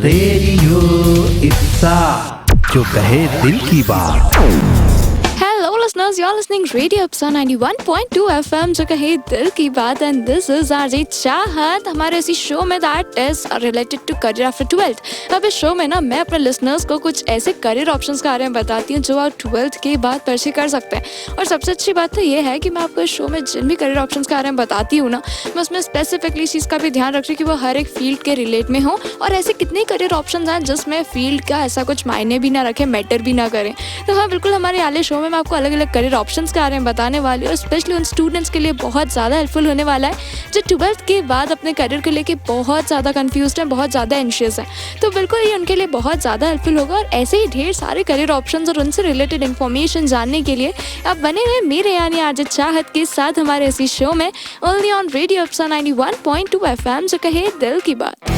Radio Ipsa, जो कहे दिल की बात। Hello listeners, you're listening Radio Ipsa 91.2 FM जो कहे दिल की बात and this is RJ चाहत। हमारे इसी शो में that is related to career after 12th। अब इस शो में ना मैं अपने लिसनर्स को कुछ ऐसे करियर ऑप्शंस के बारे में बताती हूँ जो आप 12th के बाद परस्यू कर सकते हैं। और सबसे अच्छी बात तो ये है कि मैं आपको इस शो में जिन भी करियर ऑप्शंस के बारे में बताती हूँ ना, मैं उसमें स्पेसिफिकली इस चीज़ का भी ध्यान रख रही हूँ कि वो हर एक फील्ड के रिलेट में हो और ऐसे कितने करियर ऑप्शंस हैं जिसमें फील्ड का ऐसा कुछ मायने भी ना रखे, मैटर भी ना करें। तो हाँ, बिल्कुल हमारे वाले शो में मैं आपको अलग अलग करियर ऑप्शंस के बारे में बताने वाली हूँ और स्पेशली उन स्टूडेंट्स के लिए बहुत ज़्यादा हेल्पफुल होने वाला है जो 12th के बाद अपने करियर को लेके बहुत ज़्यादा कंफ्यूज्ड हैं, बहुत ज़्यादा एंशियस हैं। तो बिल्कुल ये उनके लिए बहुत ज़्यादा हेल्पफुल होगा और ऐसे ही ढेर सारे करियर ऑप्शंस और उनसे रिलेटेड इन्फॉर्मेशन जानने के लिए आप बने रहे मेरे यानी आरजे चाहत के साथ हमारे इसी शो में only on radio Ipsa 91.2 FM जो कहे दिल की बात।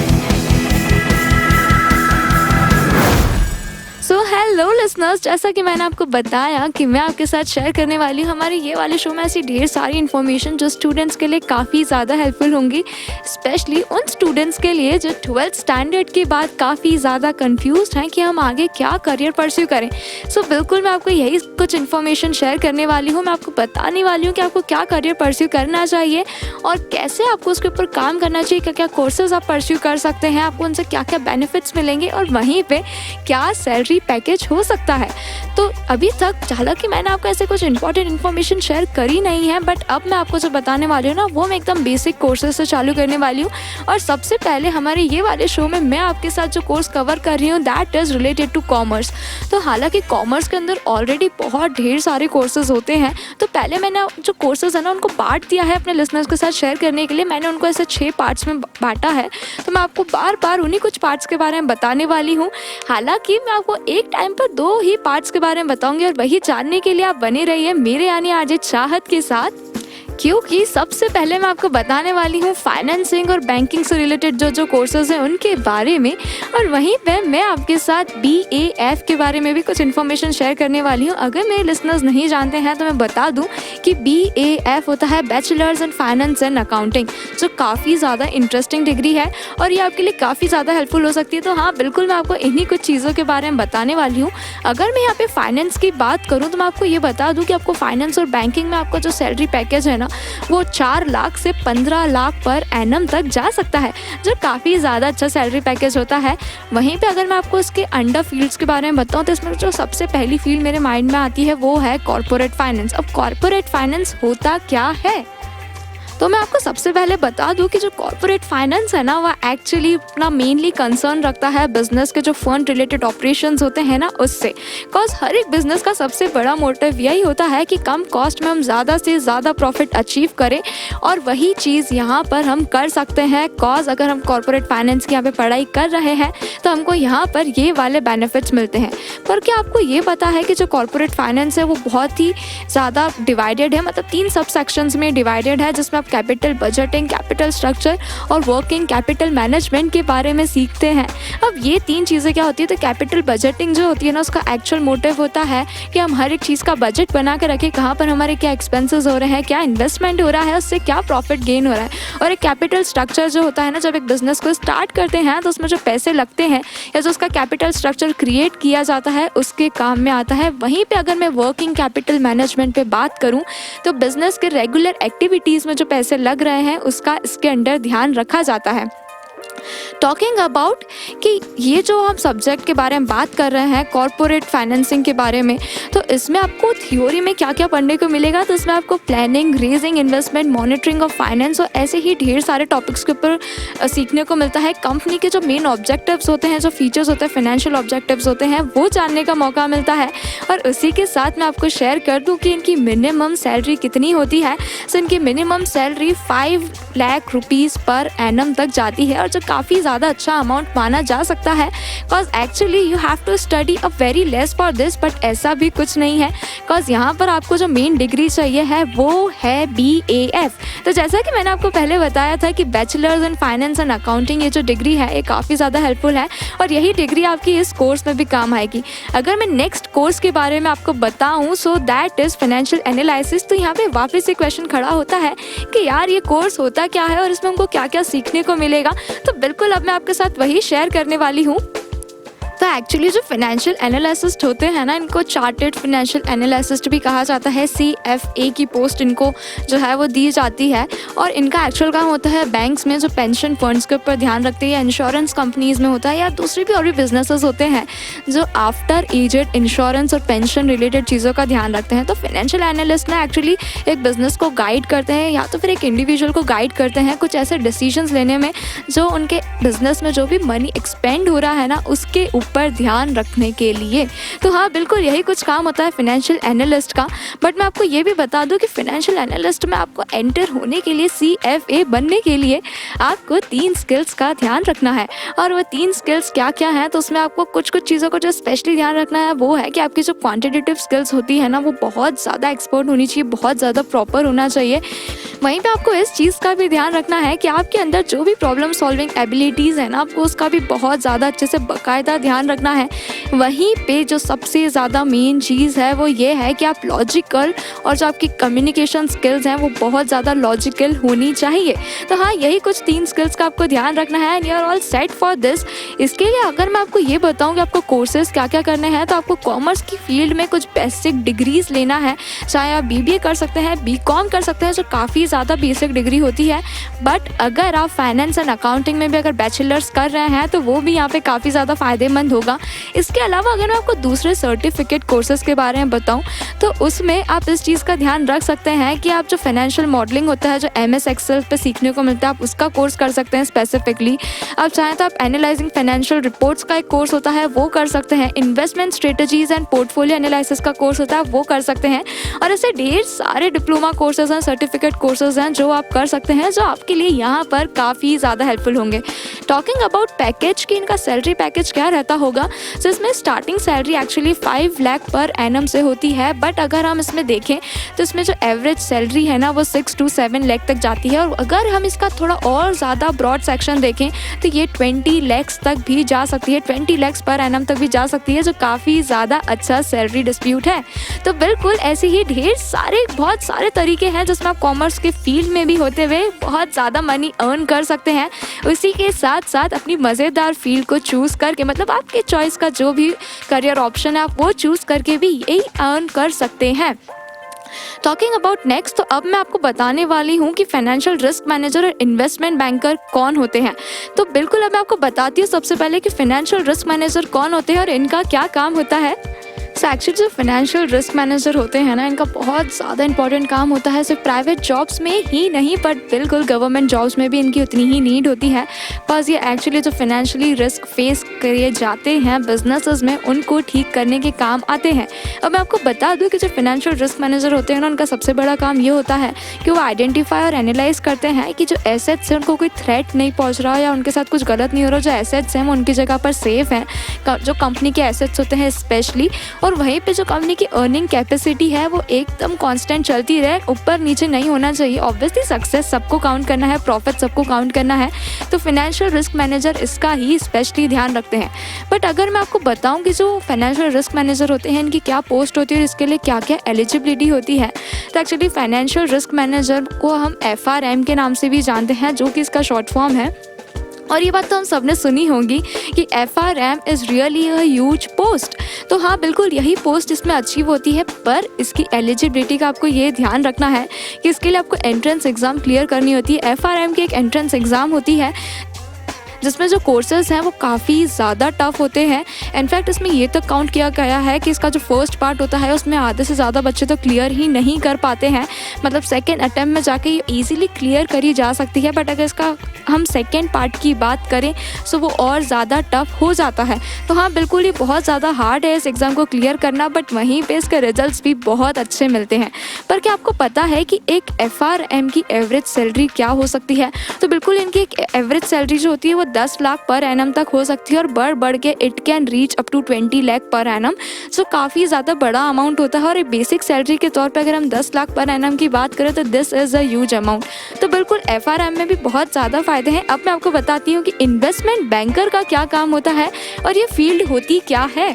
सो हेलो लिसनर्स, जैसा कि मैंने आपको बताया कि मैं आपके साथ शेयर करने वाली हूँ हमारे ये वाले शो में ऐसी ढेर सारी इन्फॉर्मेशन जो स्टूडेंट्स के लिए काफ़ी ज़्यादा हेल्पफुल होंगी, स्पेशली उन स्टूडेंट्स के लिए जो 12th स्टैंडर्ड के बाद काफ़ी ज़्यादा कंफ्यूज्ड हैं कि हम आगे क्या करियर परस्यू करें। सो बिल्कुल मैं आपको यही कुछ इन्फॉर्मेशन शेयर करने वाली हूँ। मैं आपको बताने वाली हूँ कि आपको क्या करियर परस्यू करना चाहिए और कैसे आपको उसके ऊपर काम करना चाहिए, क्या क्या कोर्सेज आप परस्यू कर सकते हैं, आपको उनसे क्या क्या बेनिफिट्स मिलेंगे और वहीं पर क्या सैलरी पैकेज हो सकता है। तो अभी तक हालांकि मैंने आपको ऐसे कुछ इंपॉर्टेंट इन्फॉर्मेशन शेयर करी नहीं है, बट अब मैं आपको जो बताने वाली हूँ ना वो मैं एकदम बेसिक कोर्सेज से चालू करने वाली हूँ। और सबसे पहले हमारे ये वाले शो में मैं आपके साथ जो कोर्स कवर कर रही हूँ that is related to commerce. तो हालांकि कॉमर्स के अंदर ऑलरेडी बहुत ढेर सारे कोर्सेज होते हैं, तो पहले मैंने जो कोर्सेज है ना उनको बांट दिया है अपने लिसनर्स के साथ शेयर करने के लिए। मैंने उनको ऐसे 6 पार्ट्स में बांटा है, तो मैं आपको बार बार उन्हीं कुछ पार्ट्स के बारे में बताने वाली हूँ। हालांकि मैं आपको एक टाइम पर 2 ही पार्ट्स के बारे में बताऊंगी और वही जानने के लिए आप बने रहिए मेरे यानी आरजे चाहत के साथ, क्योंकि सबसे पहले मैं आपको बताने वाली हूँ फाइनेंसिंग और बैंकिंग से रिलेटेड जो कोर्सेज हैं उनके बारे में। और वहीं पे मैं आपके साथ BAF के बारे में भी कुछ इन्फॉर्मेशन शेयर करने वाली हूँ। अगर मेरे लिसनर्स नहीं जानते हैं तो मैं बता दूँ कि BAF होता है bachelors in finance and accounting, जो काफ़ी ज़्यादा इंटरेस्टिंग डिग्री है और ये आपके लिए काफ़ी ज़्यादा हेल्पफुल हो सकती है। तो हाँ, बिल्कुल मैं आपको इन्हीं कुछ चीज़ों के बारे में बताने वाली हूँ। अगर मैं यहाँ पे फाइनेंस की बात करूँ तो मैं आपको ये बता दूँ कि आपको फाइनेंस और बैंकिंग में आपका जो सैलरी पैकेज है ना वो 4 लाख से 15 लाख पर एनम तक जा सकता है, जो काफ़ी ज़्यादा अच्छा सैलरी पैकेज होता है। वहीं पे अगर मैं आपको इसके अंडर फील्ड्स के बारे में बताऊँ तो इसमें जो सबसे पहली फील्ड मेरे माइंड में आती है वो है कॉर्पोरेट फाइनेंस। अब कॉर्पोरेट फाइनेंस होता क्या है, तो मैं आपको सबसे पहले बता दूं कि जो कॉर्पोरेट फाइनेंस है ना वो एक्चुअली अपना मेनली कंसर्न रखता है बिजनेस के जो फंड रिलेटेड ऑपरेशंस होते हैं ना उससे। बिकॉज हर एक बिजनेस का सबसे बड़ा मोटिव यही होता है कि कम कॉस्ट में हम ज़्यादा से ज़्यादा प्रॉफिट अचीव करें और वही चीज़ यहाँ पर हम कर सकते हैं। बिकॉज अगर हम कॉर्पोरेट फाइनेंस की यहाँ पे पढ़ाई कर रहे हैं तो हमको यहाँ पर ये वाले बेनिफिट्स मिलते हैं। पर क्या आपको ये पता है कि जो कॉर्पोरेट फाइनेंस है वो बहुत ही ज़्यादा डिवाइडेड है, मतलब 3 सब सेक्शंस में डिवाइडेड है, जिसमें कैपिटल बजटिंग, कैपिटल स्ट्रक्चर और वर्किंग कैपिटल मैनेजमेंट के बारे में सीखते हैं। अब ये 3 चीज़ें क्या होती है, तो कैपिटल बजटिंग जो होती है ना उसका एक्चुअल मोटिव होता है कि हम हर एक चीज़ का बजट बना के रखें, कहाँ पर हमारे क्या एक्सपेंसेस हो रहे हैं, क्या इन्वेस्टमेंट हो रहा है, उससे क्या प्रॉफिट गेन हो रहा है। और एक कैपिटल स्ट्रक्चर जो होता है ना, जब एक बिजनेस को स्टार्ट करते हैं तो उसमें जो पैसे लगते हैं या जो उसका कैपिटल स्ट्रक्चर क्रिएट किया जाता है उसके काम में आता है। वहीं पर अगर मैं वर्किंग कैपिटल मैनेजमेंट पर बात करूँ तो बिजनेस के रेगुलर एक्टिविटीज़ में जो पैसे लग रहे हैं उसका इसके अंडर ध्यान रखा जाता है। टॉकिंग अबाउट कि ये जो हम सब्जेक्ट के बारे में बात कर रहे हैं कॉर्पोरेट फाइनेंसिंग के बारे में, तो इसमें आपको थ्योरी में क्या क्या पढ़ने को मिलेगा, तो इसमें आपको planning, raising, investment, monitoring of finance और ऐसे ही ढेर सारे टॉपिक्स के ऊपर सीखने को मिलता है। कंपनी के जो मेन ऑब्जेक्टिव्स होते हैं, जो फीचर्स होते हैं, फाइनेंशियल ऑब्जेक्टिव्स होते हैं, वो जानने का मौका मिलता है। और उसी के साथ मैं आपको शेयर कर दूँ कि इनकी मिनिमम सैलरी कितनी होती है। सो इनकी minimum salary 5 lakh rupees per annum तक जाती है और जो काफ़ी ज़्यादा अच्छा अमाउंट माना जा सकता है। Because actually you have to study a very less for this, but ऐसा भी कुछ नहीं है। बिकॉज यहाँ पर आपको जो मेन डिग्री चाहिए है वो है BAF। तो जैसा कि मैंने आपको पहले बताया था कि bachelors in finance and accounting ये जो डिग्री है ये काफ़ी ज़्यादा हेल्पफुल है और यही डिग्री आपकी इस कोर्स में भी काम आएगी। अगर मैं नेक्स्ट कोर्स के बारे में आपको बताऊँ so that is financial analysis, तो यहाँ पे वापस से क्वेश्चन खड़ा होता है कि यार ये कोर्स होता क्या है और इसमें हमको क्या क्या सीखने को मिलेगा। तो तो बिल्कुल अब मैं आपके साथ वही शेयर करने वाली हूँ। तो एक्चुअली जो फाइनेंशियल एनालिस्ट होते हैं ना, इनको चार्टेड फाइनेंशियल एनालिस्ट भी कहा जाता है। CFA की पोस्ट इनको जो है वो दी जाती है और इनका एक्चुअल काम होता है बैंक्स में जो पेंशन फंड्स के ऊपर ध्यान रखते हैं, या इंश्योरेंस कंपनीज़ में होता है, या दूसरी भी और भी बिजनेसेस होते हैं जो आफ्टर एजेड इंश्योरेंस और पेंशन रिलेटेड चीज़ों का ध्यान रखते हैं। तो फाइनेंशियल एनालिस्ट ना एक्चुअली एक बिजनेस को गाइड करते हैं या तो फिर एक इंडिविजुअल को गाइड करते हैं कुछ ऐसे डिसीजंस लेने में जो उनके बिजनेस में जो भी मनी एक्सपेंड हो रहा है ना उसके पर ध्यान रखने के लिए। तो हाँ, बिल्कुल यही कुछ काम होता है फाइनेंशियल एनालिस्ट का। बट मैं आपको ये भी बता दूं कि फाइनेंशियल एनालिस्ट में आपको एंटर होने के लिए, CFA बनने के लिए आपको 3 स्किल्स का ध्यान रखना है। और वो 3 स्किल्स क्या क्या हैं, तो उसमें आपको कुछ कुछ चीज़ों को जो स्पेशली ध्यान रखना है वो है कि आपकी जो क्वांटिटेटिव स्किल्स होती है ना वो बहुत ज़्यादा एक्सपर्ट होनी चाहिए, बहुत ज़्यादा प्रॉपर होना चाहिए। वहीं पे आपको इस चीज़ का भी ध्यान रखना है कि आपके अंदर जो भी प्रॉब्लम सॉल्विंग एबिलिटीज़ है ना, आपको उसका भी बहुत ज़्यादा अच्छे से बाकायदा ध्यान रखना है। वहीं पे जो सबसे ज़्यादा मेन चीज़ है वो ये है कि आप लॉजिकल और जो आपकी कम्युनिकेशन स्किल्स हैं वो बहुत ज़्यादा लॉजिकल होनी चाहिए। तो हाँ, यही कुछ 3 स्किल्स का आपको ध्यान रखना है and you are all set for this. इसके लिए अगर मैं आपको ये बताऊँ कि आपको कोर्सेज क्या क्या करने हैं, तो आपको कॉमर्स की फील्ड में कुछ बेसिक डिग्रीज लेना है। चाहे आप BBA कर सकते हैं, BCom कर सकते हैं, जो काफ़ी ज़्यादा बेसिक डिग्री होती है। बट अगर आप फाइनेंस एंड अकाउंटिंग में भी अगर बैचलर्स कर रहे हैं तो वो भी यहाँ पे काफ़ी ज़्यादा फ़ायदेमंद होगा। इसके अलावा अगर मैं आपको दूसरे सर्टिफिकेट कोर्सेज के बारे में बताऊँ तो उसमें आप इस चीज़ का ध्यान रख सकते हैं कि आप जो फाइनेंशियल मॉडलिंग होता है, जो MS Excel पे सीखने को मिलता है, आप उसका कोर्स कर सकते हैं स्पेसिफिकली। आप चाहें तो आप एनालाइजिंग फाइनेंशियल रिपोर्ट्स का एक कोर्स होता है वो कर सकते हैं। Investment strategies and portfolio analysis का कोर्स होता है वो कर सकते हैं। और ऐसे ढेर सारे डिप्लोमा कोर्सेज हैं, सर्टिफिकेट कोर्सेज हैं जो आप कर सकते हैं, जो आपके लिए यहाँ पर काफ़ी ज़्यादा हेल्पफुल होंगे। टॉकिंग अबाउट पैकेज की, इनका सैलरी पैकेज क्या रहता होगा, तो इसमें starting salary actually 5 lakh per annum से होती है। बट अगर हम इसमें देखें तो इसमें जो एवरेज सैलरी है ना वो 6 to 7 लाख तक जाती है। और अगर हम इसका थोड़ा और ज़्यादा ब्रॉड सेक्शन देखें तो ये 20 लाख तक भी जा सकती है, 20 लाख पर एनम तक भी जा सकती है, जो काफ़ी ज़्यादा अच्छा सैलरी डिस्प्यूट है। तो बिल्कुल ऐसे ही ढेर सारे बहुत सारे तरीके हैं जिसमें आप कॉमर्स के फील्ड में भी होते हुए बहुत ज़्यादा मनी अर्न कर सकते हैं। उसी के साथ साथ अपनी मज़ेदार फील्ड को चूज़ करके, मतलब आपके चॉइस का जो भी करियर ऑप्शन है आप वो चूज़ करके भी यही अर्न कर सकते हैं। टॉकिंग अबाउट नेक्स्ट, तो अब मैं आपको बताने वाली हूँ कि फाइनेंशियल रिस्क मैनेजर और इन्वेस्टमेंट बैंकर कौन होते हैं। तो बिल्कुल अब मैं आपको बताती हूँ सबसे पहले कि फाइनेंशियल रिस्क मैनेजर कौन होते हैं और इनका क्या काम होता है। सो एक्चुअली जो फाइनेंशियल रिस्क मैनेजर होते हैं ना, इनका बहुत ज़्यादा इंपॉर्टेंट काम होता है, सिर्फ प्राइवेट जॉब्स में ही नहीं बट बिल्कुल गवर्नमेंट जॉब्स में भी इनकी उतनी ही नीड होती है। बस ये एक्चुअली जो फाइनेंशियली रिस्क फेस किए जाते हैं बिजनेसेस में, उनको ठीक करने के काम आते हैं। अब मैं आपको बता दूं कि जो फाइनेंशियल रिस्क मैनेजर होते हैं ना, उनका सबसे बड़ा काम ये होता है कि वो आइडेंटिफाई और एनालाइज करते हैं कि जो एसेट्स हैं उनको कोई थ्रेट नहीं पहुँच रहा या उनके साथ कुछ गलत नहीं हो रहा। जो एसेट्स हैं वो उनकी जगह पर सेफ हैं, जो कंपनी के एसेट्स होते हैं स्पेशली। और वहीं पे जो कंपनी की अर्निंग कैपेसिटी है वो एकदम कांस्टेंट चलती रहे, ऊपर नीचे नहीं होना चाहिए। ऑब्वियसली सक्सेस सबको काउंट करना है, प्रॉफिट सबको काउंट करना है, तो फाइनेंशियल रिस्क मैनेजर इसका ही स्पेशली ध्यान रखते हैं। बट अगर मैं आपको बताऊं कि जो फाइनेंशियल रिस्क मैनेजर होते हैं इनकी क्या पोस्ट होती है और इसके लिए क्या क्या एलिजिबिलिटी होती है, तो एक्चुअली फाइनेंशियल रिस्क मैनेजर को हम FRM के नाम से भी जानते हैं, जो कि इसका शॉर्ट फॉर्म है। और ये बात तो हम सब ने सुनी होगी कि FRM is really a huge post. तो हाँ, बिल्कुल यही पोस्ट इसमें अचीव होती है, पर इसकी एलिजिबिलिटी का आपको ये ध्यान रखना है कि इसके लिए आपको एंट्रेंस एग्ज़ाम क्लियर करनी होती है। FRM की एक एंट्रेंस एग्ज़ाम होती है जिसमें जो कोर्सेज हैं वो काफ़ी ज़्यादा टफ होते हैं। इनफैक्ट इसमें ये तक काउंट किया गया है कि इसका जो फर्स्ट पार्ट होता है उसमें आधे से ज़्यादा बच्चे तो क्लियर ही नहीं कर पाते हैं, मतलब सेकेंड अटैम्प्ट में जाके ये ईजिली क्लियर करी जा सकती है। बट अगर इसका हम सेकेंड पार्ट की बात करें तो वो और ज़्यादा टफ हो जाता है। तो हाँ, बिल्कुल ये बहुत ज़्यादा हार्ड है इस एग्ज़ाम को क्लियर करना, बट वहीं पर इसके रिजल्ट भी बहुत अच्छे मिलते हैं। पर क्या आपको पता है कि एक FRM की एवरेज सैलरी क्या हो सकती है? तो बिल्कुल इनकी एक एवरेज सैलरी जो होती है वो 10 लाख पर एनम तक हो सकती है और बढ़ के it can reach up to 20 lakh per annum, जो काफ़ी ज़्यादा बड़ा अमाउंट होता है। और एक बेसिक सैलरी के तौर पे अगर हम 10 लाख पर एनम की बात करें तो this is a huge amount. तो बिल्कुल FRM में भी बहुत ज़्यादा फ़ायदे हैं। अब मैं आपको बताती हूँ कि इन्वेस्टमेंट बैंकर का क्या काम होता है और ये फील्ड होती क्या है।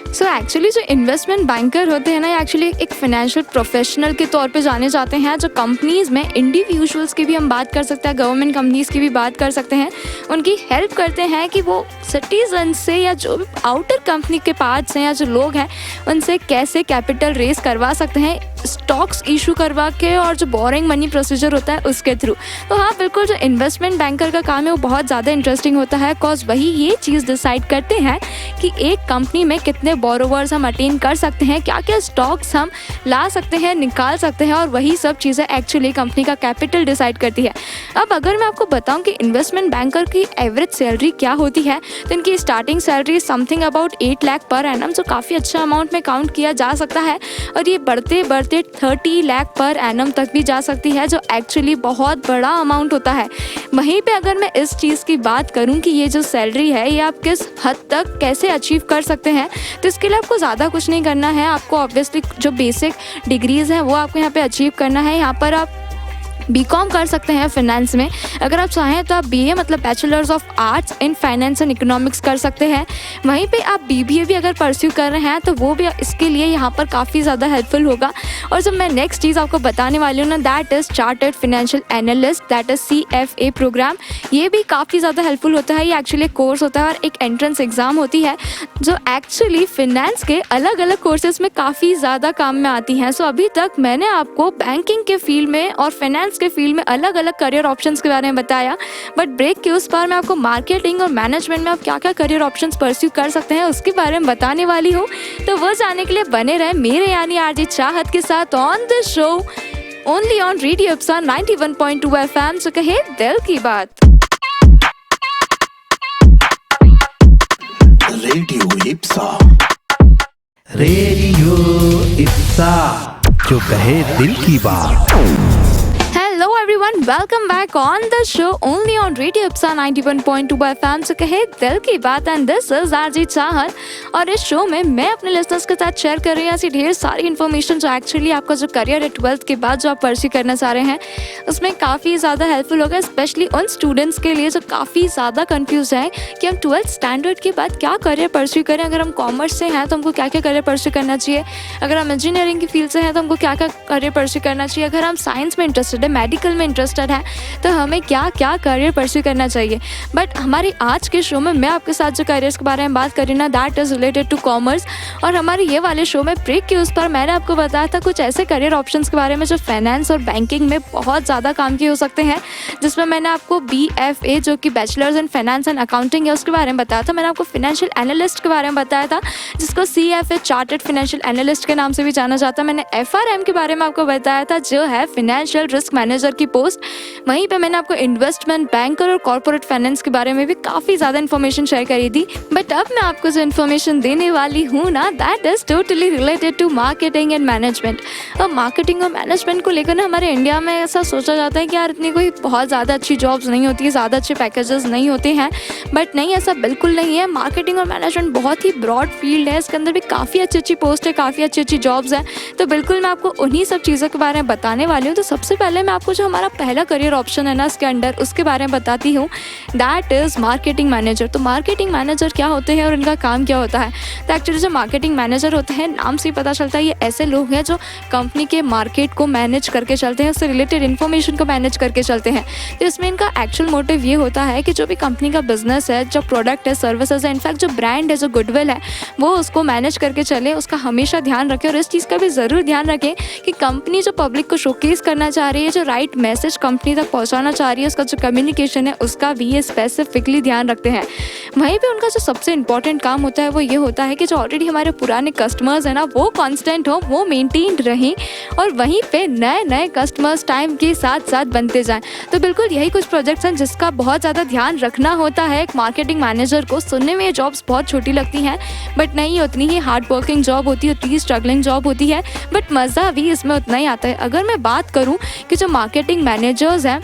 सो एक्चुअली जो इन्वेस्टमेंट बैंकर होते हैं ना, एक्चुअली एक फाइनेंशियल प्रोफेशनल के तौर पे जाने जाते हैं, जो कंपनीज़ में इंडिविजुअल्स की भी हम बात कर सकते हैं, गवर्नमेंट कंपनीज़ की भी बात कर सकते हैं, उनकी हेल्प करते हैं कि वो सिटीजन से या जो भी आउटर कंपनी के पार्ट्स हैं या जो लोग हैं उनसे कैसे कैपिटल रेस करवा सकते हैं स्टॉक्स इशू करवा के, और जो बोरिंग मनी प्रोसीजर होता है उसके थ्रू। तो हाँ, बिल्कुल जो इन्वेस्टमेंट बैंकर का काम है वो बहुत ज़्यादा इंटरेस्टिंग होता है, बिकॉज वही ये चीज़ डिसाइड करते हैं कि एक कंपनी में कितने बोरोवर्स हम अटेन कर सकते हैं, क्या क्या स्टॉक्स हम ला सकते हैं, निकाल सकते हैं, और वही सब चीज़ें एक्चुअली कंपनी का कैपिटल डिसाइड करती है। अब अगर मैं आपको बताऊं कि इन्वेस्टमेंट बैंकर की एवरेज सैलरी क्या होती है, तो इनकी starting salary something about 8 lakh per annum, जो काफ़ी अच्छा अमाउंट में काउंट किया जा सकता है, और ये बढ़ते बढ़ते 30 लाख पर एनम तक भी जा सकती है, जो एक्चुअली बहुत बड़ा अमाउंट होता है। वहीं पे अगर मैं इस चीज़ की बात करूं कि ये जो सैलरी है ये आप किस हद तक कैसे अचीव कर सकते हैं, तो इसके लिए आपको ज़्यादा कुछ नहीं करना है। आपको ऑब्वियसली जो बेसिक डिग्रीज़ हैं वो आपको यहाँ पे अचीव करना है। यहाँ पर आप बीकॉम कर सकते हैं फाइनेंस में, अगर आप चाहें तो आप बीए मतलब bachelors of arts in finance and economics कर सकते हैं। वहीं पे आप बीबीए भी अगर परस्यू कर रहे हैं तो वो भी इसके लिए यहाँ पर काफ़ी ज़्यादा हेल्पफुल होगा। और जब मैं नेक्स्ट चीज़ आपको बताने वाली हूँ ना, that is chartered financial analyst, that is CFA programme. ये भी काफ़ी ज़्यादा हेल्पफुल होता है। ये एक्चुअली कोर्स होता है और एक एंट्रेंस एग्ज़ाम होती है जो एक्चुअली फिनेंस के अलग अलग कोर्सेज में काफ़ी ज़्यादा काम में आती हैं। सो अभी तक मैंने आपको बैंकिंग के फील्ड में और फाइनेंस के फील्ड में अलग अलग करियर ऑप्शंस के बारे में बताया, बट ब्रेक के उस पार मैं आपको मार्केटिंग और मैनेजमेंट में आप क्या क्या करियर ऑप्शंस परस्यू कर सकते हैं उसके बारे में बताने वाली हूँ। तो वो जानने के लिए बने रहे मेरे यानी आरजे चाहत के साथ on the show only on radio Ipsa 91.2 FM। जो कहे दिल की बात। रेडियो इप्सा, रेडियो इप्सा, जो कहे दिल की बात। Hello everyone, welcome back on the show only on Radio Ipsa 91.2 FM। से कहे दिल की बात, एंड दिस इज आरजे चाहत। और इस शो में मैं अपने लिसनर्स के साथ शेयर कर रही हूँ ऐसी ढेर सारी इन्फॉर्मेशन जो एक्चुअली आपका जो करियर है 12th के बाद जो आप परस्यू करना चाह रहे हैं उसमें काफ़ी ज़्यादा हेल्पफुल होगा, स्पेशली उन स्टूडेंट्स के लिए जो काफ़ी ज़्यादा कन्फ्यूज हैं कि हम 12th स्टैंडर्ड के बाद क्या करियर परस्यू करें। अगर हम कॉमर्स से हैं तो हमको क्या क्या करियर परस्यू करना चाहिए, अगर हम इंजीनियरिंग की फील्ड से हैं तो हमको क्या क्या करियर परस्यू करना चाहिए, अगर हम साइंस में इंटरेस्टेड है, मेडिकल में इंटरेस्टेड है, तो हमें क्या क्या करियर परस्यू करना चाहिए। बट हमारी आज के शो में मैं आपके साथ जो करियर्स के बारे में बात कर रही हूँ ना, that is related to commerce. और हमारे ये वाले शो में ब्रेक के उस पर मैंने आपको बताया था कुछ ऐसे करियर ऑप्शंस के बारे में जो फाइनेंस और बैंकिंग में बहुत ज़्यादा काम के हो सकते हैं, जिसमें मैंने आपको BFA जो कि bachelors in finance and accounting है उसके बारे में बताया था। मैंने आपको फाइनेंशियल एनालिस्ट के बारे में बताया था जिसको CFA चार्टर्ड फाइनेंशियल एनालिस्ट के नाम से भी जाना जाता है। मैंने FRM के बारे में आपको बताया था जो है फाइनेंशियल रिस्क मैनेजर की पोस्ट। वहीं पे मैंने आपको इन्वेस्टमेंट बैंकर और कॉर्पोरेट फाइनेंस के बारे में भी काफ़ी ज़्यादा इन्फॉर्मेशन शेयर करी थी। बट अब मैं आपको जो इन्फॉर्मेशन देने वाली हूँ ना, that is totally related to marketing and management. अब मार्केटिंग और मैनेजमेंट को लेकर ना हमारे इंडिया में ऐसा सोचा जाता है कि यार इतनी कोई बहुत ज़्यादा अच्छी जॉब्स नहीं होती है, ज़्यादा अच्छे पैकेजेस नहीं होते हैं, बट नहीं, ऐसा बिल्कुल नहीं है। मार्केटिंग और मैनेजमेंट बहुत ही ब्रॉड फील्ड है, इसके अंदर भी काफ़ी अच्छी अच्छी पोस्ट है, काफ़ी अच्छी अच्छी जॉब्स हैं। तो बिल्कुल मैं आपको उन्हीं सब चीज़ों के बारे में बताने वाली हूँ। तो सबसे पहले मैं आपको जो हमारा पहला करियर ऑप्शन है ना इसके अंडर, उसके बारे में बताती हूँ, दैट इज़ मार्केटिंग मैनेजर। तो मार्केटिंग मैनेजर क्या होते हैं और इनका काम क्या होता है? तो एक्चुअली जो मार्केटिंग मैनेजर होते हैं, नाम से ही पता चलता है ये ऐसे लोग हैं जो कंपनी के मार्केट को मैनेज करके चलते हैं, उससे रिलेटेड इन्फॉर्मेशन को मैनेज करके चलते हैं। तो इसमें इनका एक्चुअल मोटिव ये होता है कि जो भी कंपनी का बिजनेस है, जो प्रोडक्ट है, सर्विसेज है, इनफैक्ट जो ब्रांड है, जो गुडविल है, वो उसको मैनेज करके चले, उसका हमेशा ध्यान रखें। और इस चीज़ का भी ज़रूर ध्यान रखें कि कंपनी जो पब्लिक को शोकेस करना चाह रही है, जो राइट मैसेज कंपनी तक पहुँचाना चाह रही है, उसका जो कम्युनिकेशन है उसका भी ये स्पेसिफिकली ध्यान रखते हैं। वहीं पे उनका जो सबसे इंपॉर्टेंट काम होता है वो ये होता है कि जो ऑलरेडी हमारे पुराने कस्टमर्स हैं ना वो कांस्टेंट हो, वो मेंटेन रहें, और वहीं पे नए नए कस्टमर्स टाइम के साथ साथ बनते जाएं। तो बिल्कुल यही कुछ प्रोजेक्ट्स हैं जिसका बहुत ज़्यादा ध्यान रखना होता है एक मार्केटिंग मैनेजर को। सुनने में ये जॉब्स बहुत छोटी लगती हैं, बट नहीं, उतनी ही हार्ड वर्किंग जॉब होती है, उतनी ही स्ट्रगलिंग जॉब होती है, बट मज़ा भी इसमें उतना ही आता है। अगर मैं बात करूँ कि जो मार्केटिंग मैनेजर्स हैं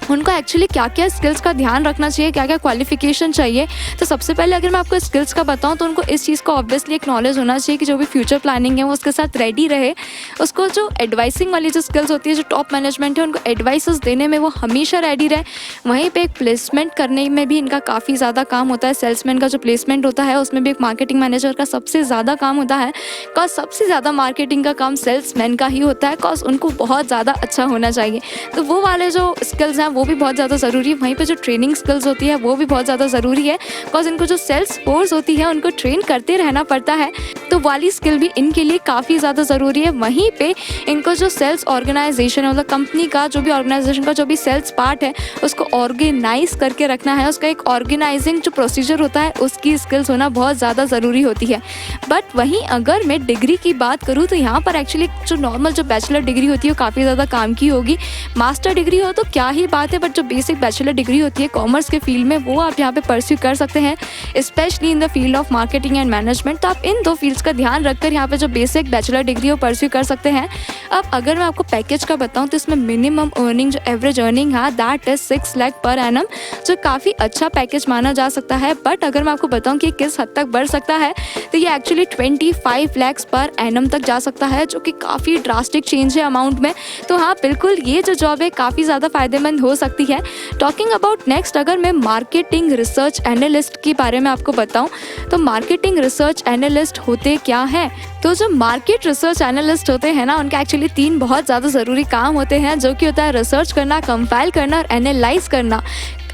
उनको एक्चुअली क्या क्या स्किल्स का ध्यान रखना चाहिए, क्या क्या क्वालिफिकेशन चाहिए। तो सबसे पहले अगर मैं आपको स्किल्स का बताऊं तो उनको इस चीज़ का ऑब्वियसली एक नॉलेज होना चाहिए कि जो भी फ्यूचर प्लानिंग है वो उसके साथ रेडी रहे। उसको जो एडवाइसिंग वाली जो स्किल्स होती है, जो टॉप मैनेजमेंट है उनको एडवाइसेस देने में वो हमेशा रेडी रहे। वहीं पे एक प्लेसमेंट करने में भी इनका काफ़ी ज़्यादा काम होता है। सेल्समैन का जो प्लेसमेंट होता है उसमें भी एक मार्केटिंग मैनेजर का सबसे ज़्यादा काम होता है, बिकॉज सबसे ज़्यादा मार्केटिंग का काम सेल्समैन का ही होता है, बिकॉज उनको बहुत ज़्यादा अच्छा होना चाहिए। तो वो वाले जो स्किल्स हैं वो भी बहुत ज़्यादा ज़रूरी है। वहीं पे जो ट्रेनिंग स्किल्स होती है वो भी बहुत ज़्यादा ज़रूरी है, बिकॉज इनको जो सेल्स फोर्स होती है उनको ट्रेन करते रहना पड़ता है, तो वाली स्किल भी इनके लिए काफ़ी ज़्यादा ज़रूरी है। वहीं पे इनको जो सेल्स ऑर्गेनाइजेशन मतलब कंपनी का जो भी ऑर्गेनाइजेशन का जो भी सेल्स पार्ट है उसको ऑर्गेनाइज करके रखना है, उसका एक ऑर्गेनाइजिंग जो प्रोसीजर होता है उसकी स्किल्स होना बहुत ज़्यादा ज़रूरी होती है। बट वहीं अगर मैं डिग्री की बात करूँ तो यहाँ पर एक्चुअली जो नॉर्मल जो बैचलर डिग्री होती है वो काफ़ी ज़्यादा काम की होगी। मास्टर डिग्री हो तो क्या ही बात है, बट जो बेसिक बैचलर डिग्री होती है कॉमर्स के फील्ड में वो आप यहाँ पे परस्यू कर सकते हैं, specially in the field of marketing and management. तो आप इन दो फील्ड्स का ध्यान रखकर यहाँ पे जो बेसिक बैचलर डिग्री हो परस्यू कर सकते हैं। अब अगर मैं आपको पैकेज का बताऊँ तो इसमें मिनिमम अर्निंग जो एवरेज अर्निंग है that is 6 lakh per annum, जो काफ़ी अच्छा पैकेज माना जा सकता है। बट अगर मैं आपको बताऊँ कि किस हद तक बढ़ सकता है तो ये एक्चुअली 25 लाख पर एनम तक जा सकता है, जो कि काफ़ी ड्रास्टिक चेंज है अमाउंट में। तो हाँ बिल्कुल ये जो जॉब है काफ़ी ज़्यादा फायदेमंद हो सकती है। टॉकिंग अबाउट नेक्स्ट, अगर मैं मार्केटिंग रिसर्च एनालिस्ट के बारे में आपको बताऊं तो मार्केटिंग रिसर्च एनालिस्ट होते क्या हैं। तो जो मार्केट रिसर्च एनालिस्ट होते हैं ना उनके एक्चुअली 3 बहुत ज़्यादा ज़रूरी काम होते हैं, जो कि होता है रिसर्च करना, कंपाइल करना और एनालाइज करना।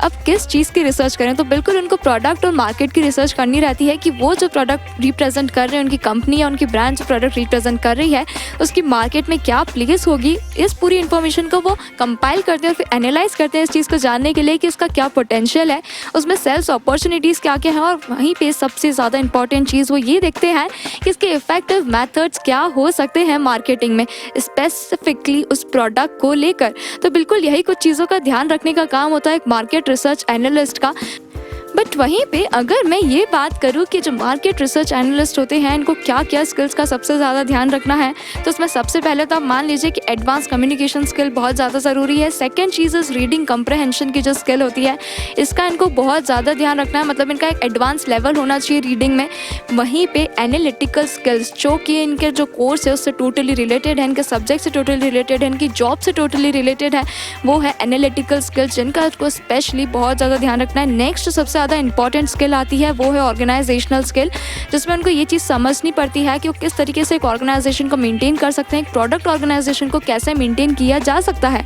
अब किस चीज़ की रिसर्च करें तो बिल्कुल उनको प्रोडक्ट और मार्केट की रिसर्च करनी रहती है कि वो जो प्रोडक्ट रिप्रेजेंट कर रहे हैं, उनकी कंपनी या उनकी ब्रांड जो प्रोडक्ट रिप्रेजेंट कर रही है उसकी मार्केट में क्या प्लेस होगी। इस पूरी इन्फॉर्मेशन को वो कंपाइल करते हैं और फिर एनालाइज करते हैं इस चीज़ को जानने के लिए कि उसका क्या पोटेंशियल है, उसमें सेल्स अपॉर्चुनिटीज़ क्या क्या है। और वहीं पर सबसे ज़्यादा इंपॉर्टेंट चीज़ वो ये देखते हैं कि इसके इफेक्टिव मेथड्स क्या हो सकते हैं मार्केटिंग में, स्पेसिफिकली उस प्रोडक्ट को लेकर। तो बिल्कुल यही कुछ चीज़ों का ध्यान रखने का काम होता है एक मार्केट रिसर्च एनालिस्ट का। बट वहीं पे अगर मैं ये बात करूँ कि जो मार्केट रिसर्च एनालिस्ट होते हैं इनको क्या क्या स्किल्स का सबसे ज़्यादा ध्यान रखना है, तो उसमें सबसे पहले तो आप मान लीजिए कि एडवांस कम्युनिकेशन स्किल बहुत ज़्यादा ज़रूरी है। सेकंड चीज़ इज़ रीडिंग कम्प्रहेंशन की जो स्किल होती है इसका इनको बहुत ज़्यादा ध्यान रखना है, मतलब इनका एक एडवांस लेवल होना चाहिए रीडिंग में। वहीं पे एनालिटिकल स्किल्स जो कि इनके जो कोर्स है उससे टोटली रिलेटेड है, इनके सब्जेक्ट से टोटली रिलेटेड है, इनकी जॉब से टोटली रिलेटेड है, वो है एनालिटिकल स्किल्स जिनका इसको स्पेशली बहुत ज़्यादा ध्यान रखना है। नेक्स्ट सबसे ज़्यादा इंपॉर्टेंट स्किल आती है वो है ऑर्गेनाइजेशनल स्किल, जिसमें उनको ये चीज़ समझनी पड़ती है कि वो किस तरीके से एक ऑर्गेनाइजेशन को मेंटेन कर सकते हैं, एक प्रोडक्ट ऑर्गेनाइजेशन को कैसे मेंटेन किया जा सकता है।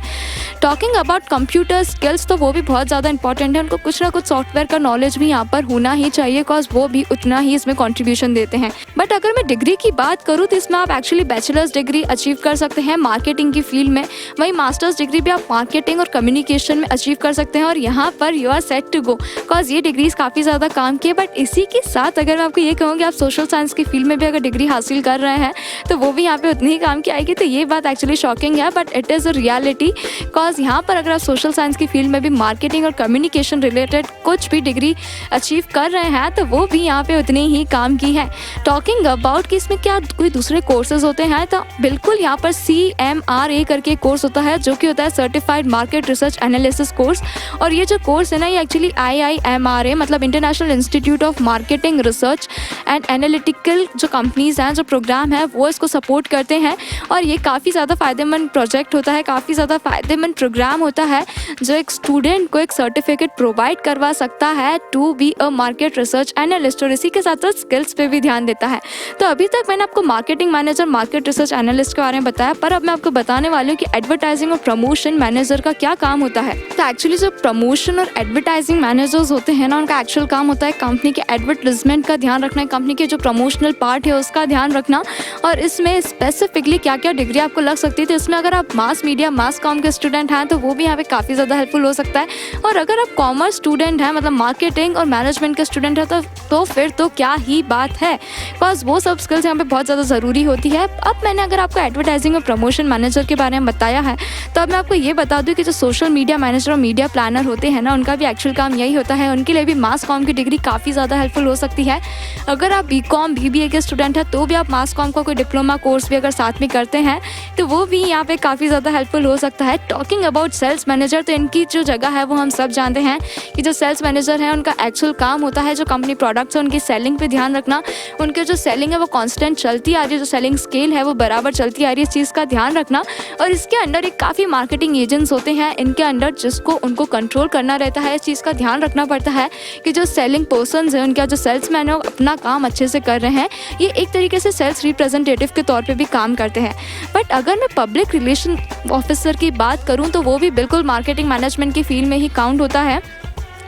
टॉकिंग अबाउट कंप्यूटर स्किल्स तो वो भी बहुत ज़्यादा इंपॉर्टेंट है, उनको कुछ ना कुछ सॉफ्टवेयर का नॉलेज भी यहाँ पर होना ही चाहिए, बिकॉज वो भी उतना ही इसमें कॉन्ट्रीब्यूशन देते हैं। बट अगर मैं डिग्री की बात करूँ तो इसमें आप एक्चुअली बैचलर्स डिग्री अचीव कर सकते हैं मार्केटिंग की फील्ड में, वहीं मास्टर्स डिग्री भी आप मार्केटिंग और कम्युनिकेशन में अचीव कर सकते हैं और यहाँ पर you are set to go, because ये डिग्रीज काफ़ी ज़्यादा काम की है। बट इसी के साथ अगर मैं आपको ये कहूँ कि आप सोशल साइंस की फील्ड में भी अगर डिग्री हासिल कर रहे हैं तो वो भी यहाँ पे उतनी ही काम की आएगी, तो ये बात एक्चुअली शॉकिंग है but it is a reality. Because यहाँ पर अगर आप सोशल साइंस की फील्ड में भी मार्केटिंग और कम्युनिकेशन रिलेटेड कुछ भी डिग्री अचीव कर रहे हैं तो वो भी यहाँ पे उतनी ही काम की है। टॉकिंग अबाउट कि इसमें क्या कोई दूसरे कोर्सेज होते हैं, तो बिल्कुल यहाँ पर CMRA करके कोर्स होता है जो कि होता है certified market research analysis course. और ये जो कोर्स है ना ये एक्चुअली IIMRA मतलब international institute of marketing research and analytical जो कंपनीज हैं, जो प्रोग्राम है वो इसको सपोर्ट करते हैं। और ये काफ़ी ज़्यादा फ़ायदेमंद प्रोजेक्ट होता है, काफ़ी ज़्यादा फ़ायदेमंद प्रोग्राम होता है जो एक स्टूडेंट को एक सर्टिफिकेट प्रोवाइड करवा सकता है to be a market research analyst, और इसी के साथ साथ स्किल्स पे भी ध्यान देता है। तो अभी तक मैंने आपको marketing manager, market research analyst के बारे में बताया, पर अब मैं आपको बताने वाली हूँ कि एडवर्टाइजिंग और प्रमोशन मैनेजर का क्या काम होता है। तो एक्चुअली जो प्रमोशन और एडवर्टाइजिंग मैनेजर्स होते हैं ना उनका एक्चुअल काम होता है कंपनी के एडवर्टाइजमेंट का ध्यान रखना है, कंपनी के जो प्रमोशनल पार्ट है उसका ध्यान रखना। और इसमें स्पेसिफिकली क्या क्या डिग्री आपको लग सकती है, तो इसमें अगर आप मास मीडिया, मास कॉम के स्टूडेंट हैं तो वो भी यहाँ पे काफ़ी ज़्यादा हेल्पफुल हो सकता है। और अगर आप कॉमर्स स्टूडेंट हैं मतलब मार्केटिंग और मैनेजमेंट के स्टूडेंट हैं तो फिर तो क्या ही बात है, बिकॉज वो सब स्किल्स यहाँ पे बहुत ज़्यादा ज़रूरी होती है। अब मैंने अगर आपको एडवर्टाइजिंग और प्रमोशन मैनेजर के बारे में बताया है तो अब मैं आपको ये बता दूँ कि जो सोशल मीडिया मैनेजर और मीडिया प्लानर होते हैं ना उनका भी एक्चुअल काम यही होता है। उनके लिए भी मास कॉम की डिग्री काफ़ी ज़्यादा हेल्पफुल हो सकती है। अगर आप बीकॉम बीबीए के स्टूडेंट हैं तो भी आप मास कॉम का कोई डिप्लोमा कोर्स भी अगर साथ में करते हैं तो वो भी यहाँ पे काफ़ी ज़्यादा हेल्पफुल हो सकता है। टॉकिंग अबाउट सेल्स मैनेजर, तो इनकी जो जगह है वो हम सब जानते हैं कि जो सेल्स मैनेजर है उनका एक्चुअल काम होता है जो कंपनी प्रोडक्ट्स है उनकी सेलिंग पे ध्यान रखना। उनके जो सेलिंग है वो कांस्टेंट चलती आ रही है, जो सेलिंग स्केल है वो बराबर चलती आ रही है, इस चीज़ का ध्यान रखना। और इसके अंडर एक काफ़ी मार्केटिंग एजेंट्स होते हैं इनके अंडर जिसको उनको कंट्रोल करना रहता है। इस चीज़ का ध्यान रखना पड़ता है कि जो सेलिंग पर्सनस हैं उनका जो सेल्समैन है वो अपना काम अच्छे से कर रहे हैं। ये एक तरीके से सेल्स रिप्रेजेंटेटिव के तौर पे भी काम करते हैं। बट अगर मैं पब्लिक रिलेशन ऑफिसर की बात करूं तो वो भी बिल्कुल मार्केटिंग मैनेजमेंट की फील्ड में ही काउंट होता है।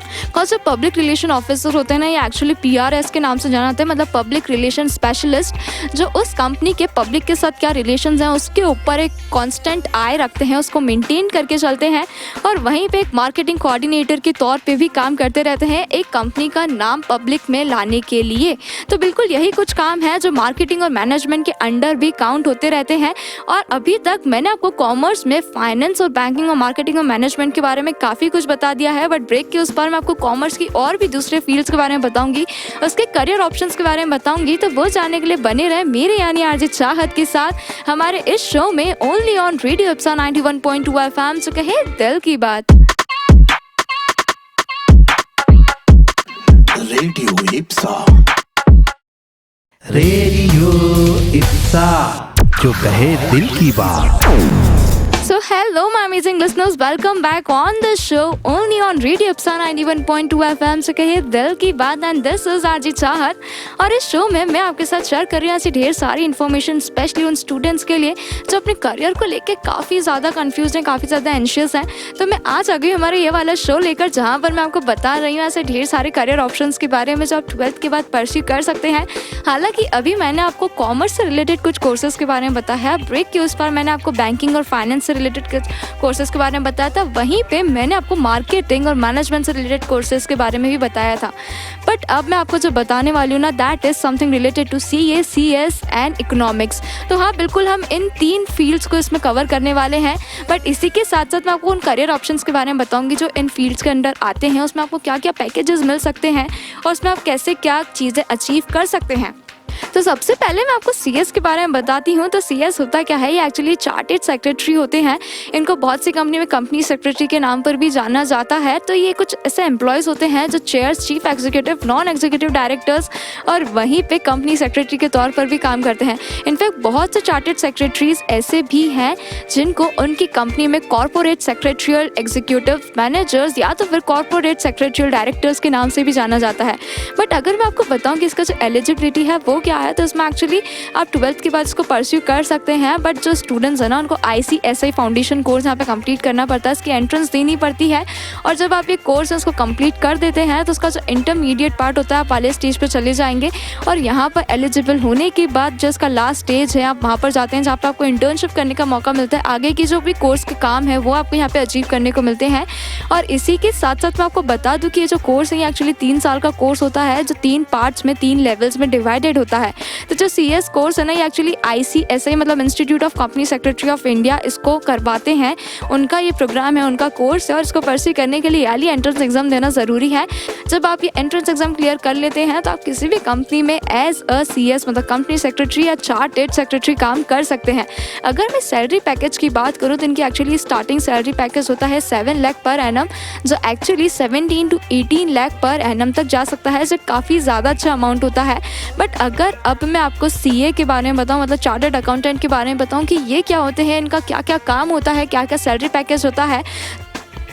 बिकॉज जो पब्लिक रिलेशन ऑफिसर होते हैं ना, ये एक्चुअली PRS के नाम से जाना जाता है, मतलब पब्लिक रिलेशन स्पेशलिस्ट, जो उस कंपनी के पब्लिक के साथ क्या रिलेशंस हैं उसके ऊपर एक कांस्टेंट आई रखते हैं, उसको मेंटेन करके चलते हैं और वहीं पे एक मार्केटिंग कोऑर्डिनेटर के तौर पे भी काम करते रहते हैं एक कंपनी का नाम पब्लिक में लाने के लिए। तो बिल्कुल यही कुछ काम है जो मार्केटिंग और मैनेजमेंट के अंडर भी काउंट होते रहते हैं। और अभी तक मैंने आपको कॉमर्स में फाइनेंस और बैंकिंग और मार्केटिंग और मैनेजमेंट के बारे में काफ़ी कुछ बता दिया है। बट ब्रेक के उस पर आपको कॉमर्स की और भी दूसरे फील्ड्स के बारे में बताऊंगी, उसके करियर ऑप्शंस के बारे में बताऊंगी। तो वो जानने के लिए बने रहे मेरे यानी आरजे चाहत के साथ हमारे इस शो में only on radio Ipsa 91.2 FM। जो कहे दिल की बात। रेडियो इप्सा, रेडियो इप्सा, जो कहे दिल की बात। So hello my amazing listeners, welcome back on the show only on Radio Ipsa 91.2 FM से कहे दिल की बात एंड दिस इज आरजे चाहत। और इस शो में मैं आपके साथ शेयर कर रही हूँ ऐसी ढेर सारी इन्फॉर्मेशन स्पेशली उन स्टूडेंट्स के लिए जो अपने करियर को लेके काफ़ी ज़्यादा कंफ्यूज हैं, काफ़ी ज़्यादा एंशियस हैं। तो मैं आज आ गई हमारे ये वाला शो लेकर जहाँ पर मैं आपको बता रही हूँ ऐसे ढेर सारे करियर ऑप्शंस के बारे में जो आप 12th के बाद परस्यू कर सकते हैं। हालांकि अभी मैंने आपको कॉमर्स से रिलेटेड कुछ कोर्सेज के बारे में बताया है, ब्रेक के उस पर मैंने आपको बैंकिंग और फाइनेंस से रिलेटेड कोर्सेज के बारे में बताया था, वहीं पे मैंने आपको मार्केटिंग और मैनेजमेंट से रिलेटेड कोर्सेज के बारे में भी बताया था। बट अब मैं आपको जो बताने वाली हूँ ना, that is something related to CA, CS and economics. तो हाँ, बिल्कुल हम इन 3 फील्ड्स को इसमें कवर करने वाले हैं। बट इसी के साथ साथ मैं आपको उन करियर ऑप्शंस के बारे में बताऊंगी जो इन फील्ड्स के अंदर आते हैं, उसमें आपको क्या क्या पैकेजेस मिल सकते हैं और उसमें आप कैसे क्या चीज़ें अचीव कर सकते हैं। तो सबसे पहले मैं आपको CS के बारे में बताती हूँ। तो CS होता क्या है, ये एक्चुअली चार्टेड सेक्रेटरी होते हैं। इनको बहुत सी कंपनी में कंपनी सेक्रेटरी के नाम पर भी जाना जाता है। तो ये कुछ ऐसे एम्प्लॉयज़ होते हैं जो chairs, chief executive, non executive directors और वहीं पे कंपनी सेक्रेटरी के तौर पर भी काम करते हैं। इनफैक्ट बहुत से चार्टेड सेक्रेटरीज ऐसे भी हैं जिनको उनकी कंपनी में कॉर्पोरेट सेक्रेटरियल एग्जीक्यूटिव मैनेजर्स या तो फिर कॉर्पोरेट सेक्रेटरियल डायरेक्टर्स के नाम से भी जाना जाता है। बट अगर मैं आपको बताऊँ कि इसका जो एलिजिबिलिटी है वो क्या है, तो इसमें एक्चुअली आप 12th के बाद इसको परस्यू कर सकते हैं। बट जो स्टूडेंट्स हैं ना, उनको ICSI फाउंडेशन कोर्स यहाँ पे कंप्लीट करना पड़ता है, इसकी एंट्रेंस देनी पड़ती है। और जब आप ये कोर्स है उसको कंप्लीट कर देते हैं तो उसका जो इंटरमीडिएट पार्ट होता है आप वाले स्टेज पे चले जाएंगे। और यहाँ पर एलिजिबल होने के बाद जो इसका लास्ट स्टेज है आप वहाँ पर जाते हैं जहाँ पर आपको इंटर्नशिप करने का मौका मिलता है। आगे की जो भी कोर्स के काम है वो आपको यहाँ पे अचीव करने को मिलते हैं। और इसी के साथ साथ मैं आपको बता दूँ कि ये जो कोर्स है ये एक्चुअली 3 साल का कोर्स होता है जो 3 पार्ट्स में 3 लेवल्स में डिवाइडेड होता है। तो जो CS कोर्स है ना, ये एक्चुअली ICSI मतलब institute of company secretary of India इसको करवाते हैं। उनका ये प्रोग्राम है, उनका कोर्स है और इसको परस्यू करने के लिए याली एंट्रेंस एग्जाम देना ज़रूरी है। जब आप ये एंट्रेंस एग्जाम क्लियर कर लेते हैं तो आप किसी भी कंपनी में एज अ CS मतलब कंपनी सेक्रेटरी या चार्टेड सेक्रेटरी काम कर सकते हैं। अगर मैं सैलरी पैकेज की बात करूँ तो इनकी एक्चुअली स्टार्टिंग सैलरी पैकेज होता है 7 लाख पर एनम, जो actually 17 to 18 lakh per annum तक जा सकता है, जो काफ़ी ज़्यादा अच्छा अमाउंट होता है। बट अगर अब मैं आपको CA के बारे में बताऊं, मतलब चार्टर्ड अकाउंटेंट के बारे में बताऊं कि ये क्या होते हैं, इनका क्या क्या काम होता है, क्या क्या सैलरी पैकेज होता है।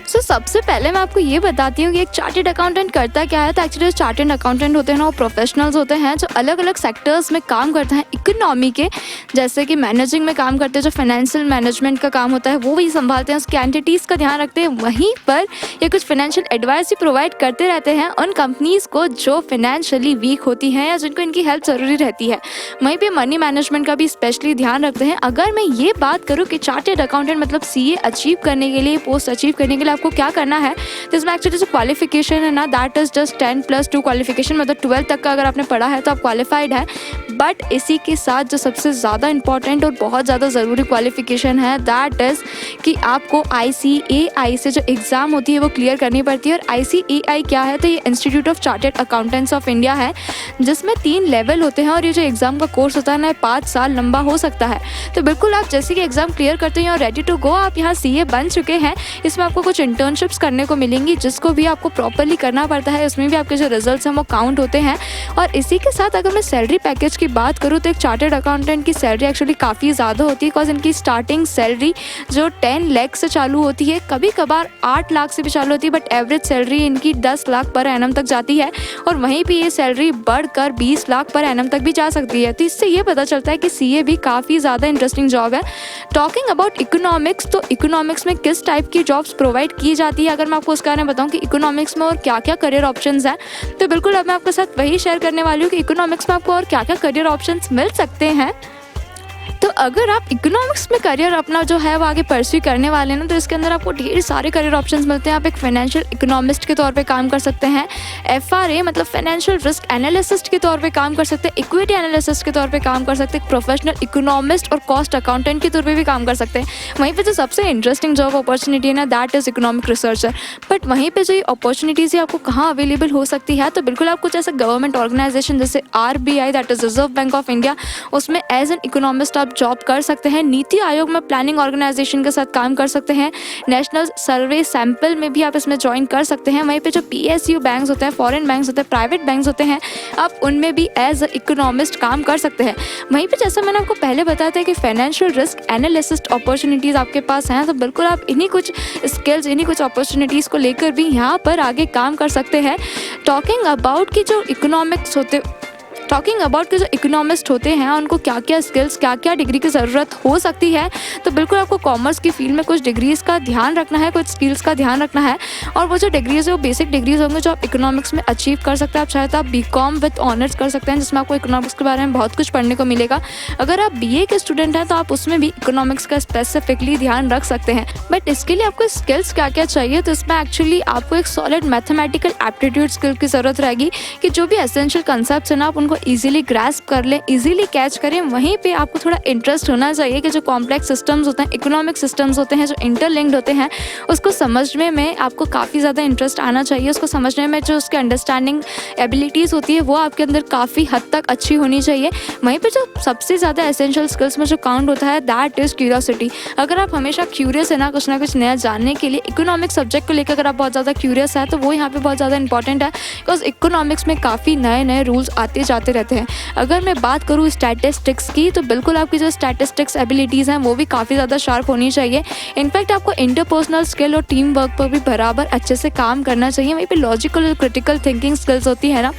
सो सबसे पहले मैं आपको ये बताती हूँ कि एक चार्टेड अकाउंटेंट करता क्या है। तो एक्चुअली जो चार्टेड अकाउंटेंट होते हैं ना, वो प्रोफेशनल्स होते हैं जो अलग अलग सेक्टर्स में काम करते हैं इकोनॉमी के, जैसे कि मैनेजिंग में काम करते हैं, जो फाइनेंशियल मैनेजमेंट का काम होता है वो भी संभालते हैं, उसके एंटिटीज़ का ध्यान रखते हैं। वहीं पर ये कुछ फाइनेंशियल एडवाइस भी प्रोवाइड करते रहते हैं उन कंपनीज़ को जो फाइनेंशियली वीक होती हैं या जिनको इनकी हेल्प ज़रूरी रहती है। वहीं पर मनी मैनेजमेंट का भी स्पेशली ध्यान रखते हैं। अगर मैं ये बात करूँ कि चार्टेड अकाउंटेंट मतलब CA अचीव करने के लिए, पोस्ट अचीव करने के लिए आपको आपको क्या करना है, तो इसमें एक्चुअली जो क्वालिफिकेशन है ना, दैट इज़ जस्ट 10+2 क्वालिफिकेशन, मतलब 12 तक का अगर आपने पढ़ा है तो आप क्वालिफाइड है। बट इसी के साथ जो सबसे ज़्यादा इंपॉर्टेंट और बहुत ज़्यादा ज़रूरी क्वालिफिकेशन है, दैट इज़ कि आपको ICAI से जो एग्ज़ाम होती है वो क्लियर करनी पड़ती है। और ICAI क्या है, तो ये institute of chartered accountants of India है, जिसमें 3 लेवल होते हैं। और ये जो एग्ज़ाम का कोर्स होता है ना, 5 साल लंबा हो सकता है। तो बिल्कुल आप जैसे कि एग्ज़ाम क्लियर करते हैं और रेडी टू गो, आप यहाँ CA बन चुके हैं। इसमें आपको कुछ इंटर्नशिप्स करने को मिलेंगी, जिसको भी आपको प्रॉपरली करना पड़ता है। उसमें भी आपके जो रिजल्ट्स हैं वो काउंट होते हैं। और इसी के साथ अगर मैं सैलरी पैकेज की बात करूँ, तो एक चार्टर्ड अकाउंटेंट की सैलरी एक्चुअली काफ़ी ज़्यादा होती है, बिकॉज इनकी स्टार्टिंग सैलरी जो 10 लाख से चालू होती है, कभी कभार 8 लाख से भी चालू होती है, बट एवरेज सैलरी इनकी 10 लाख पर एनम तक जाती है। और वहीं पे ये सैलरी बढ़कर 20 लाख पर एनम तक भी जा सकती है। तो इससे ये पता चलता है कि CA भी काफ़ी ज़्यादा इंटरेस्टिंग जॉब है। टॉकिंग अबाउट इकोनॉमिक्स, तो इकोनॉमिक्स में किस टाइप की जॉब्स प्रोवाइड की जाती है, अगर मैं आपको उसके बारे में बताऊँ कि इकोनॉमिक्स में और क्या क्या करियर ऑप्शंस हैं, तो बिल्कुल अब मैं आपके साथ वही शेयर करने वाली हूँ कि इकोनॉमिक्स में आपको और क्या क्या करियर ऑप्शंस मिल सकते हैं। तो अगर आप इकोनॉमिक्स में करियर अपना जो है वो आगे परस्यू करने वाले हैं ना, तो इसके अंदर आपको ढेर सारे करियर ऑप्शंस मिलते हैं। आप एक फाइनेंशियल इकोनॉमिस्ट के तौर पे काम कर सकते हैं, FRA मतलब फाइनेंशियल रिस्क एनालिसिस्ट के तौर पे काम कर सकते हैं, इक्विटी एनालिसिस्ट के तौर पे काम कर सकते हैं, प्रोफेशनल इकोनॉमिस्ट और कॉस्ट अकाउंटेंट के तौर पे भी काम कर सकते हैं। वहीं पे जो सबसे इंटरेस्टिंग जॉब अपॉर्चुनिटी है ना, that is economic researcher. But वहीं पर जो ये अपॉर्चुनिटीज़ है आपको कहाँ अवेलेबल हो सकती है, तो बिल्कुल आप कुछ ऐसा गवर्नमेंट ऑर्गेनाइजेशन जैसे RBI that is reserve bank of India, उसमें एज एन इकोनॉमिस्ट आप जॉब कर सकते हैं। नीति आयोग में प्लानिंग ऑर्गेनाइजेशन के साथ काम कर सकते हैं। नेशनल सर्वे सैंपल में भी आप इसमें ज्वाइन कर सकते हैं। वहीं पे जो PSU बैंक्स होते हैं, फॉरेन बैंक्स होते हैं, प्राइवेट बैंक्स होते हैं, आप उनमें भी एज अ इकोनॉमिस्ट काम कर सकते हैं। वहीं पे जैसा मैंने आपको पहले बताया था कि फाइनेंशियल रिस्क एनालिसिस्ट अपॉर्चुनिटीज़ आपके पास हैं, तो बिल्कुल आप इन्हीं कुछ स्किल्स, इन्हीं कुछ अपॉर्चुनिटीज़ को लेकर भी यहाँ पर आगे काम कर सकते हैं। टॉकिंग अबाउट कि जो इकोनॉमिस्ट होते हैं उनको क्या क्या स्किल्स, क्या क्या डिग्री की ज़रूरत हो सकती है, तो बिल्कुल आपको कॉमर्स की फील्ड में कुछ डिग्रीज़ का ध्यान रखना है, कुछ स्किल्स का ध्यान रखना है। और वो जो डिग्रीज़ है वो बेसिक डिग्रीज़ होंगे जो आप इकोनॉमिक्स में अचीव कर सकते हैं। आप चाहे तो आप BCom विद ऑनर्स कर सकते हैं, जिसमें आपको इकोनॉमिक्स के बारे में बहुत कुछ पढ़ने को मिलेगा। अगर आप BA के स्टूडेंट हैं तो आप उसमें भी इकोनॉमिक्स का स्पेसिफिकली ध्यान रख सकते हैं। बट इसके लिए आपको स्किल्स क्या क्या चाहिए, तो इसमें एक्चुअली आपको एक सॉलिड मैथमेटिकल एप्टीट्यूड स्किल की ज़रूरत रहेगी कि जो भी एसेंशियल कंसेप्ट है ना, आप उनको ईजिली ग्रास्प कर लें, इजीली कैच करें। वहीं पे आपको थोड़ा इंटरेस्ट होना चाहिए कि जो कॉम्प्लेक्स सिस्टम्स होते हैं, इकोनॉमिक सिस्टम्स होते हैं, जो इंटरलिंक्ड होते हैं, उसको समझने में आपको काफ़ी ज़्यादा इंटरेस्ट आना चाहिए। उसको समझने में जो उसके अंडरस्टैंडिंग एबिलिटीज़ होती है वो आपके अंदर काफ़ी हद तक अच्छी होनी चाहिए। वहीं पर जो सबसे ज़्यादा एसेंशियल स्किल्स में जो काउंट होता है, दैट इज़ क्यूरियोसिटी। अगर आप हमेशा क्यूरियस है ना कुछ नया जानने के लिए, इकोनॉमिक सब्जेक्ट को लेकर अगर आप बहुत ज़्यादा क्यूरियस है, तो वो यहाँ पर बहुत ज़्यादा इंपॉर्टेंट है, बिकॉज इकोनॉमिक्स में काफ़ी नए नए रूल्स आते जाते रहते हैं। अगर मैं बात करूँ स्टैटिस्टिक्स की, तो बिल्कुल आपकी जो स्टैटिस्टिक्स एबिलिटीज़ हैं वो भी काफ़ी ज़्यादा शार्प होनी चाहिए। इनफैक्ट आपको इंटरपर्सनल स्किल और टीम वर्क पर भी बराबर अच्छे से काम करना चाहिए। वहीं पे लॉजिकल और क्रिटिकल थिंकिंग स्किल्स होती है ना,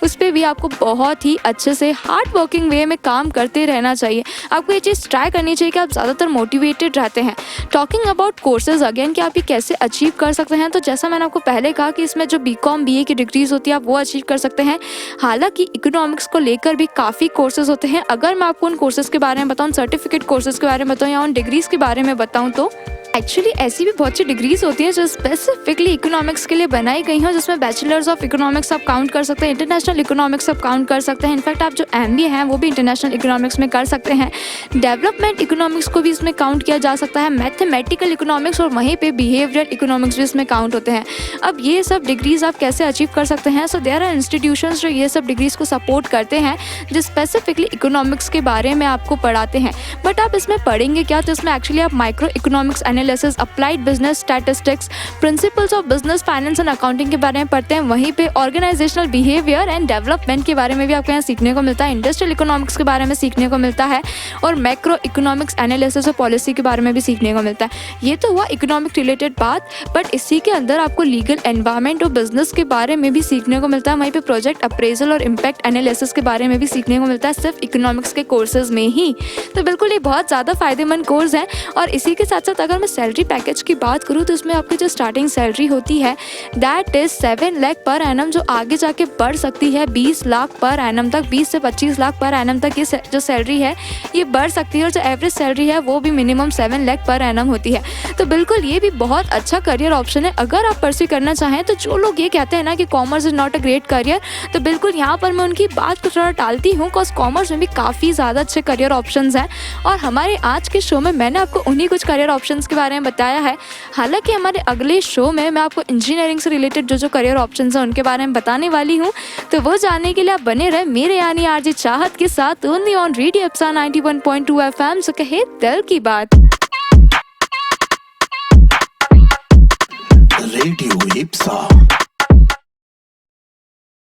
उस पर भी आपको बहुत ही अच्छे से हार्ड वर्किंग वे में काम करते रहना चाहिए। आपको ये चीज़ ट्राई करनी चाहिए कि आप ज़्यादातर मोटिवेटेड रहते हैं। टॉकिंग अबाउट कोर्सेज अगेन कि आप ये कैसे अचीव कर सकते हैं, तो जैसा मैंने आपको पहले कहा कि इसमें जो BCom BA की डिग्रीज होती है आप वो अचीव कर सकते हैं। हालांकि इकोनॉमिक्स को लेकर भी काफ़ी कोर्सेज होते हैं। अगर मैं आपको उन कोर्सेज के बारे में बताऊँ, सर्टिफिकेट कोर्सेज के बारे में बताऊँ या उन डिग्रीज़ के बारे में बताऊँ, तो एक्चुअली ऐसी भी बहुत सी डिग्रीज होती हैं जो स्पेसिफिकली इकोनॉमिक्स के लिए बनाई गई हैं, जिसमें बैचलर्स ऑफ इकोनॉमिक्स आप काउंट कर सकते हैं, इंटरनेशनल इकोनॉमिक्स आप काउंट कर सकते हैं। इनफैक्ट आप जो MBA हैं वो भी इंटरनेशनल इकोनॉमिक्स में कर सकते हैं। डेवलपमेंट इकोनॉमिक्स को भी इसमें काउंट किया जा सकता है, मैथमेटिकल इकोनॉमिक्स और वहीं पे बिहेवियरल इकोनॉमिक्स भी इसमें काउंट होते हैं। अब ये सब डिग्रीज आप कैसे अचीव कर सकते हैं, सो देयर आर इंस्टीट्यूशंस जो ये सब डिग्रीज को सपोर्ट करते हैं, जो स्पेसिफिकली इकोनॉमिक्स के बारे में आपको पढ़ाते हैं। बट आप इसमें पढ़ेंगे क्या, तो इसमें एक्चुअली आप micro economics analysis, applied business statistics, principles of business finance and accounting के बारे में पढ़ते हैं। वहीं पे ऑर्गेनाइजेशनल बिहेवियर एंड डेवलपमेंट के बारे में भी आपको यहाँ सीखने को मिलता है, इंडस्ट्रियल इकोनॉमिक्स के बारे में सीखने को मिलता है, और मैक्रो इकोनॉमिक्स एनालिसिस और पॉलिसी के बारे में भी सीखने को मिलता है। ये तो हुआ इकोनॉमिक रिलेटेड बात, बट इसी के अंदर आपको लीगल एनवायरनमेंट और बिजनेस के बारे में भी सीखने को मिलता है। वहीं पे प्रोजेक्ट अप्रेजल और इम्पैक्ट एनालिसिस के बारे में भी सीखने को मिलता है, सिर्फ इकोनॉमिक्स के कोर्सेज में ही। तो बिल्कुल ये बहुत ज़्यादा फायदेमंद कोर्स है। और इसी के साथ साथ अगर मैं सैलरी पैकेज की बात करूँ तो उसमें आपकी जो स्टार्टिंग सैलरी होती है that is 7 lakh per annum, जो आगे जाके बढ़ सकती है 20 लाख पर एनम तक, 20 से 25 लाख पर एनम तक ये जो सैलरी है ये बढ़ सकती है। और जो एवरेज सैलरी है वो भी मिनिमम 7 लाख पर एनम होती है। तो बिल्कुल ये भी बहुत अच्छा करियर ऑप्शन है अगर आप परस्यू करना चाहें। तो जो लोग ये कहते हैं ना कि commerce is not a great career, तो बिल्कुल यहाँ पर मैं उनकी बात को थोड़ा टालती हूँ, बिकॉज कॉमर्स में भी काफ़ी ज़्यादा अच्छे करियर ऑप्शंस हैं। और हमारे आज के शो में मैंने आपको उन्हीं कुछ करियर ऑप्शंस के बारे में बताया है। हालांकि हमारे अगले शो में मैं आपको इंजीनियरिंग से रिलेटेड जो करियर ऑप्शंस हैं उनके बारे में बताने वाली हूँ। तो वो जानने के लिए आप बने रहे मेरे यानी आरजे चाहत के साथ only on radio Ipsa 91.2 FM। सो कहे दिल की बात। रेडियो इप्सा।